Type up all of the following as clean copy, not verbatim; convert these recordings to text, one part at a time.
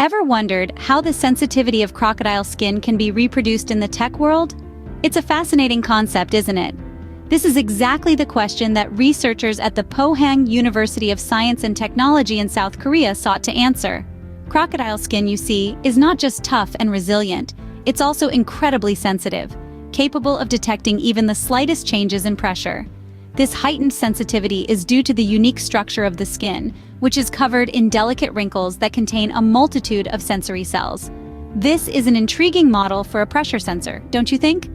Ever wondered how the sensitivity of crocodile skin can be reproduced in the tech world? It's a fascinating concept, isn't it? This is exactly the question that researchers at the Pohang University of Science and Technology in South Korea sought to answer. Crocodile skin, you see, is not just tough and resilient, it's also incredibly sensitive, capable of detecting even the slightest changes in pressure. This heightened sensitivity is due to the unique structure of the skin, which is covered in delicate wrinkles that contain a multitude of sensory cells. This is an intriguing model for a pressure sensor, don't you think?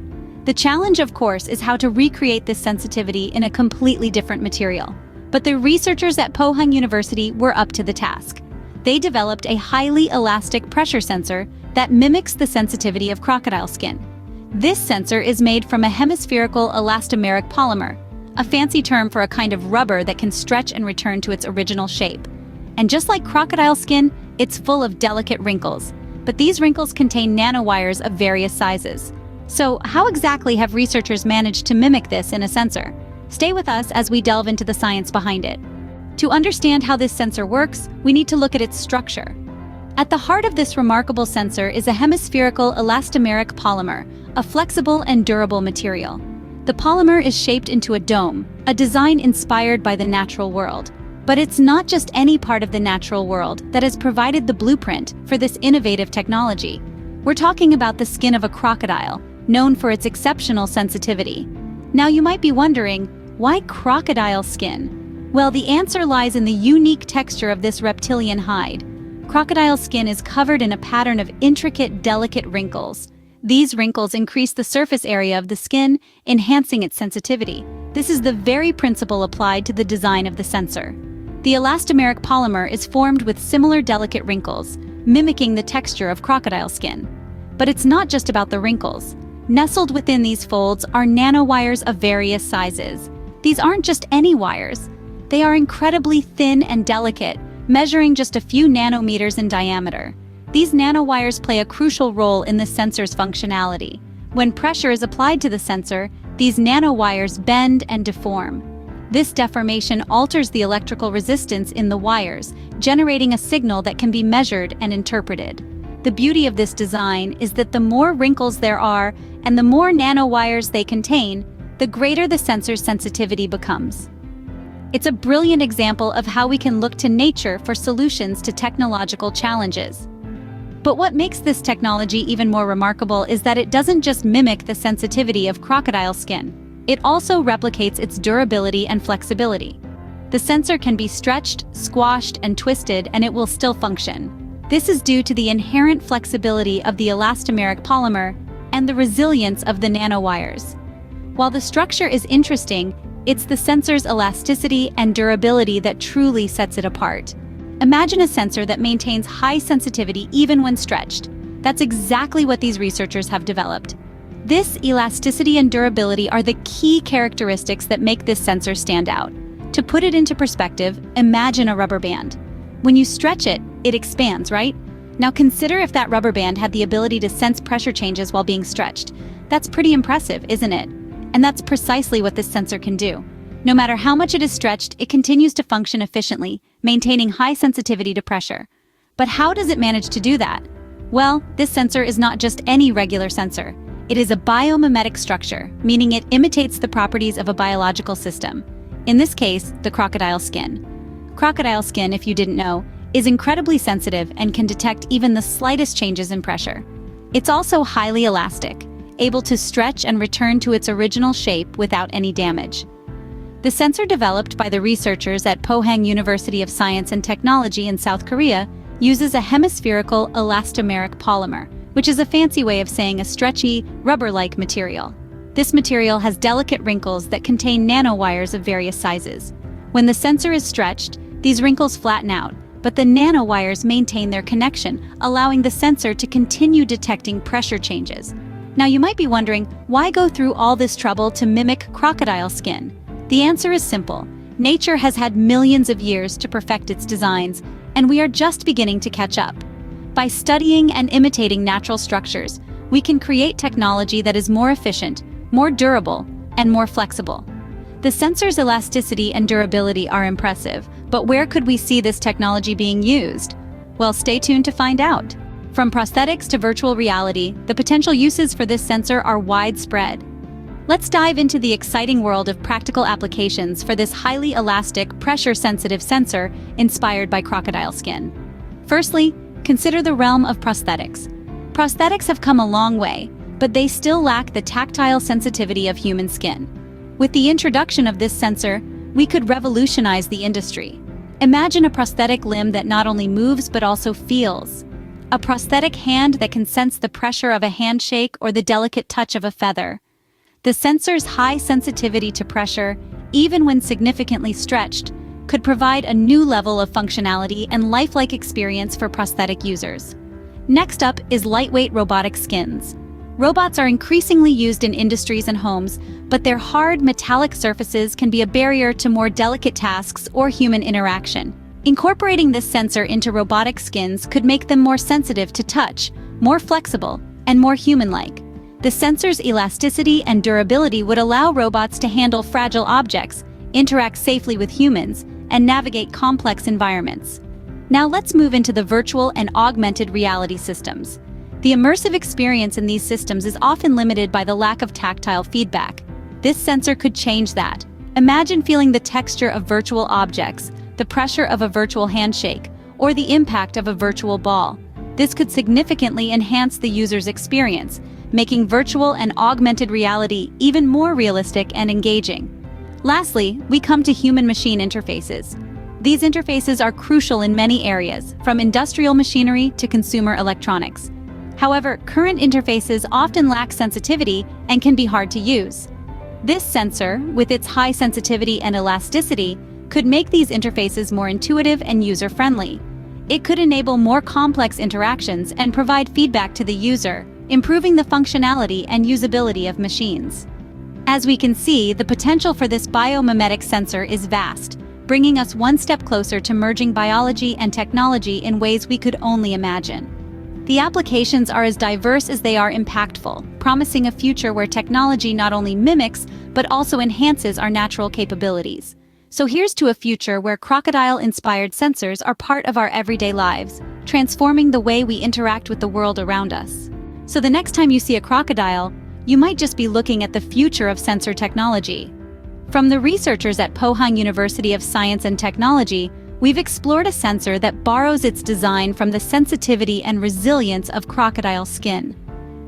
The challenge, of course, is how to recreate this sensitivity in a completely different material. But the researchers at Pohang University were up to the task. They developed a highly elastic pressure sensor that mimics the sensitivity of crocodile skin. This sensor is made from a hemispherical elastomeric polymer, a fancy term for a kind of rubber that can stretch and return to its original shape. And just like crocodile skin, it's full of delicate wrinkles. But these wrinkles contain nanowires of various sizes. So how exactly have researchers managed to mimic this in a sensor? Stay with us as we delve into the science behind it. To understand how this sensor works, we need to look at its structure. At the heart of this remarkable sensor is a hemispherical elastomeric polymer, a flexible and durable material. The polymer is shaped into a dome, a design inspired by the natural world. But it's not just any part of the natural world that has provided the blueprint for this innovative technology. We're talking about the skin of a crocodile, known for its exceptional sensitivity. Now you might be wondering, why crocodile skin? Well, the answer lies in the unique texture of this reptilian hide. Crocodile skin is covered in a pattern of intricate, delicate wrinkles. These wrinkles increase the surface area of the skin, enhancing its sensitivity. This is the very principle applied to the design of the sensor. The elastomeric polymer is formed with similar delicate wrinkles, mimicking the texture of crocodile skin. But it's not just about the wrinkles. Nestled within these folds are nanowires of various sizes. These aren't just any wires. They are incredibly thin and delicate, measuring just a few nanometers in diameter. These nanowires play a crucial role in the sensor's functionality. When pressure is applied to the sensor, these nanowires bend and deform. This deformation alters the electrical resistance in the wires, generating a signal that can be measured and interpreted. The beauty of this design is that the more wrinkles there are and the more nanowires they contain, the greater the sensor's sensitivity becomes. It's a brilliant example of how we can look to nature for solutions to technological challenges. But what makes this technology even more remarkable is that it doesn't just mimic the sensitivity of crocodile skin. It also replicates its durability and flexibility. The sensor can be stretched, squashed, and twisted, and it will still function. This is due to the inherent flexibility of the elastomeric polymer and the resilience of the nanowires. While the structure is interesting, it's the sensor's elasticity and durability that truly sets it apart. Imagine a sensor that maintains high sensitivity even when stretched. That's exactly what these researchers have developed. This elasticity and durability are the key characteristics that make this sensor stand out. To put it into perspective, imagine a rubber band. When you stretch it, it expands, right? Now consider if that rubber band had the ability to sense pressure changes while being stretched. That's pretty impressive, isn't it? And that's precisely what this sensor can do. No matter how much it is stretched, it continues to function efficiently, maintaining high sensitivity to pressure. But how does it manage to do that? Well, this sensor is not just any regular sensor. It is a biomimetic structure, meaning it imitates the properties of a biological system. In this case, the crocodile skin. Crocodile skin, if you didn't know, is incredibly sensitive and can detect even the slightest changes in pressure. It's also highly elastic, able to stretch and return to its original shape without any damage. The sensor developed by the researchers at Pohang University of Science and Technology in South Korea uses a hemispherical elastomeric polymer, which is a fancy way of saying a stretchy, rubber-like material. This material has delicate wrinkles that contain nanowires of various sizes. When the sensor is stretched, these wrinkles flatten out, but the nanowires maintain their connection, allowing the sensor to continue detecting pressure changes. Now you might be wondering, why go through all this trouble to mimic crocodile skin? The answer is simple. Nature has had millions of years to perfect its designs, and we are just beginning to catch up. By studying and imitating natural structures, we can create technology that is more efficient, more durable, and more flexible. The sensor's elasticity and durability are impressive, but where could we see this technology being used? Well, stay tuned to find out. From prosthetics to virtual reality, the potential uses for this sensor are widespread. Let's dive into the exciting world of practical applications for this highly elastic, pressure-sensitive sensor inspired by crocodile skin. Firstly, consider the realm of prosthetics. Prosthetics have come a long way, but they still lack the tactile sensitivity of human skin. With the introduction of this sensor, we could revolutionize the industry. Imagine a prosthetic limb that not only moves but also feels. A prosthetic hand that can sense the pressure of a handshake or the delicate touch of a feather. The sensor's high sensitivity to pressure, even when significantly stretched, could provide a new level of functionality and lifelike experience for prosthetic users. Next up is lightweight robotic skins. Robots are increasingly used in industries and homes, but their hard, metallic surfaces can be a barrier to more delicate tasks or human interaction. Incorporating this sensor into robotic skins could make them more sensitive to touch, more flexible, and more human-like. The sensor's elasticity and durability would allow robots to handle fragile objects, interact safely with humans, and navigate complex environments. Now let's move into the virtual and augmented reality systems. The immersive experience in these systems is often limited by the lack of tactile feedback. This sensor could change that. Imagine feeling the texture of virtual objects, the pressure of a virtual handshake, or the impact of a virtual ball. This could significantly enhance the user's experience, making virtual and augmented reality even more realistic and engaging. Lastly, we come to human-machine interfaces. These interfaces are crucial in many areas, from industrial machinery to consumer electronics. However, current interfaces often lack sensitivity and can be hard to use. This sensor, with its high sensitivity and elasticity, could make these interfaces more intuitive and user-friendly. It could enable more complex interactions and provide feedback to the user, improving the functionality and usability of machines. As we can see, the potential for this biomimetic sensor is vast, bringing us one step closer to merging biology and technology in ways we could only imagine. The applications are as diverse as they are impactful, promising a future where technology not only mimics, but also enhances our natural capabilities. So here's to a future where crocodile-inspired sensors are part of our everyday lives, transforming the way we interact with the world around us. So the next time you see a crocodile, you might just be looking at the future of sensor technology. From the researchers at Pohang University of Science and Technology, we've explored a sensor that borrows its design from the sensitivity and resilience of crocodile skin.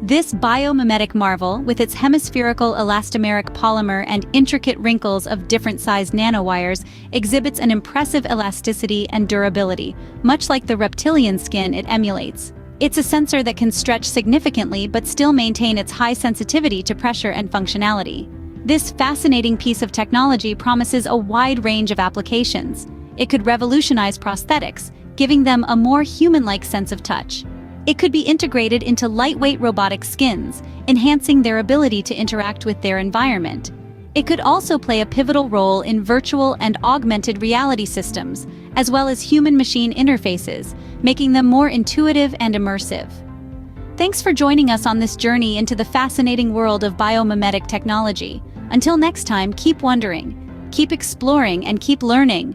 This biomimetic marvel, with its hemispherical elastomeric polymer and intricate wrinkles of different-sized nanowires, exhibits an impressive elasticity and durability, much like the reptilian skin it emulates. It's a sensor that can stretch significantly but still maintain its high sensitivity to pressure and functionality. This fascinating piece of technology promises a wide range of applications. It could revolutionize prosthetics, giving them a more human-like sense of touch. It could be integrated into lightweight robotic skins, enhancing their ability to interact with their environment. It could also play a pivotal role in virtual and augmented reality systems, as well as human-machine interfaces, making them more intuitive and immersive. Thanks for joining us on this journey into the fascinating world of biomimetic technology. Until next time, keep wondering, keep exploring, and keep learning.